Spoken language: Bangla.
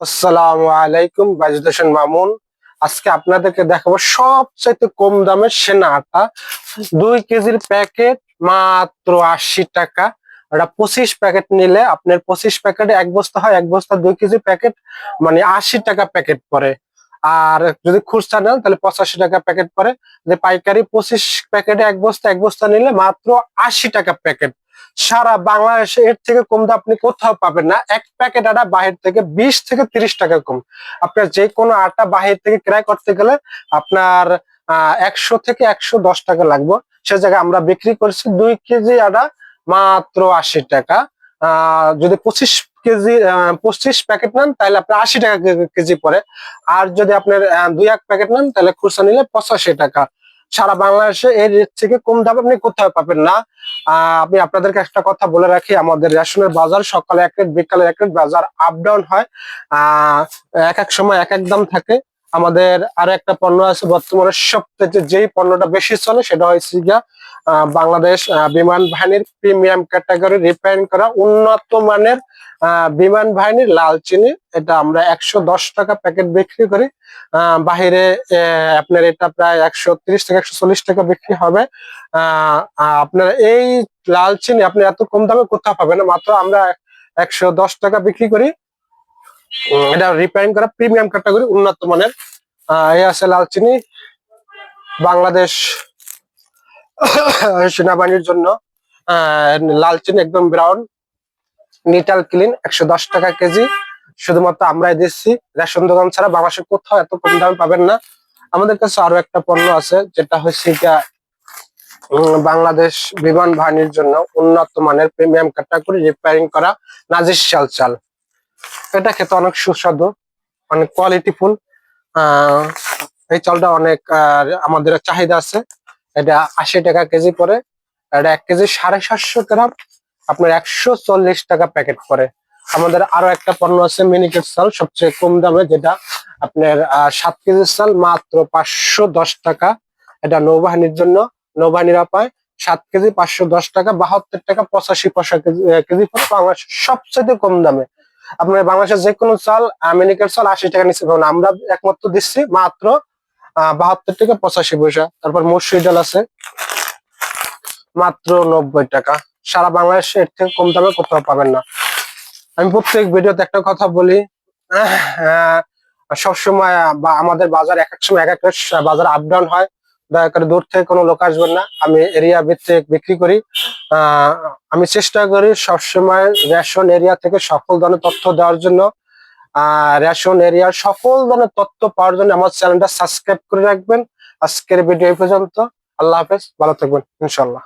আসসালামু আলাইকুম, বাজিদ হোসেন মামুন। আজকে আপনাদেরকে দেখাবো সবচাইতে কম দামে সেনা আটা। 2 কেজির প্যাকেট মাত্র 80 টাকা। এটা 25 প্যাকেট নিলে আপনার 25 প্যাকেটে এক বস্তা হয়, এক বস্তা 2 কেজি প্যাকেট, মানে 80 টাকা প্যাকেট পড়ে। আর যদি খুচরা নেন তাহলে 85 টাকা প্যাকেট পড়ে। যে পাইকারি 25 প্যাকেটে এক বস্তা নিলে মাত্র 80 টাকা প্যাকেট। সারা বাংলাদেশে এর থেকে কম দাম আপনি কোথাও পাবেন না। এক প্যাকেট আটা বাহির থেকে 20 থেকে 30 টাকা কম। আপনার যে কোনো আটা বাহির থেকে ক্রয় করতে গেলে আপনার 100 থেকে 110 টাকা লাগবে। সে জায়গায় আমরা বিক্রি করছি 2 কেজি আটা মাত্র 80 টাকা। যদি 25 কেজি 25 প্যাকেট নেন তাহলে আপনার 80 টাকা কেজি পড়ে। আর যদি আপনার 2-1 প্যাকেট নেন তাহলে খুচরা নিলে 85 টাকা। সারা বাংলাদেশে এর রেট থেকে কম দাম আপনি কোথাও পাবেন না। আমি আপনাদেরকে একটা কথা বলে রাখি, আমাদের রেশনের বাজার সকালে এক রেট বিকালে এক রেট বাজার আপ ডাউন হয়। এক এক সময় এক এক দাম থাকে। আমাদের আরো একটা পণ্য আছে বর্তমানে সবথেকে যেই পণ্যটা বেশি চলে সেটা হচ্ছে গিয়া বাংলাদেশ বিমান বাহিনীর প্রিমিয়াম ক্যাটাগরি রিফাইন করা উন্নত মানের বিমান বাহিনীর লাল চিনি। এটা আমরা 110 টাকা প্যাকেট বিক্রি করি। বাহিরে আপনার এটা প্রায় 130 থেকে 140 টাকা বিক্রি হবে। আপনার এই লাল চিনি আপনি এত কম দামে কোথাও পাবেন না, মাত্র আমরা 110 টাকা বিক্রি করি। এটা রিফাইন করা প্রিমিয়াম ক্যাটাগরি উন্নত মানের। এই আছে লাল চিনি বাংলাদেশ সেনাবাহিনীর জন্য। লাল চিনি একদম ব্রাউন নিটাল ক্লিন 110 টাকা কেজি। শুধুমাত্র আমরাই দিচ্ছি, রেশন দোকান ছাড়া বাংলাদেশে কোথাও এত কম দামে পাবেন না। আমাদের কাছে আরো একটা পণ্য আছে যেটা হচ্ছে বাংলাদেশ বিমান বাহিনীর জন্য উন্নত মানের প্রিমিয়াম ক্যাটাগরি রিপেয়ারিং করা নাজির শাল চাল। এটা খেতে অনেক সুস্বাদু, অনেক কোয়ালিটিফুল। এই চালটা অনেক আমাদের চাহিদা আছে। এটা 80 টাকা কেজি পরে। এটা 1 কেজি 750 গ্রাম আপনার 140 টাকা প্যাকেট পরে। আমাদের আরো একটা পণ্য আছে মিনিকেট চাল, সবচেয়ে কম দামে, যেটা আপনার 7 কেজি চাল মাত্র 510 টাকা। এটা নৌবাহিনীর জন্য, নৌবাহিনীরা পায় 7 কেজি 510 টাকা, 72 টাকা 85 পয়সা কেজি পরে। বাংলাদেশের সবচেয়ে কম দামে আপনার বাংলাদেশের যে কোনো চাল মিনিকেট চাল 80 টাকা নিচে পাবেন। আমরা একমাত্র দিচ্ছি মাত্র 72 টাকা 85 পয়সা। তারপর মসুর ডাল আছে মাত্র 90 টাকা। সারা বাংলাদেশে এর থেকে কম দামে কোথাও পাবেন না। আমি প্রত্যেক ভিডিওতে একটা কথা বলি, সবসময় বা আমাদের বাজার এক এক সময় এক এক বাজার আপ ডাউন হয়। দয়া করে দূর থেকে কোনো লোক আসবেন না, আমি এরিয়া ভিত্তিক বিক্রি করি। আমি চেষ্টা করি সবসময় রেশন এরিয়া থেকে সকল ধরনের তথ্য দেওয়ার জন্য। রেশন এরিয়ার সকল ধরনের তথ্য পাওয়ার জন্য আমার চ্যানেলটা সাবস্ক্রাইব করে রাখবেন। আজকের ভিডিও এই পর্যন্ত। আল্লাহ হাফেজ, ভালো থাকবেন ইনশাল্লাহ।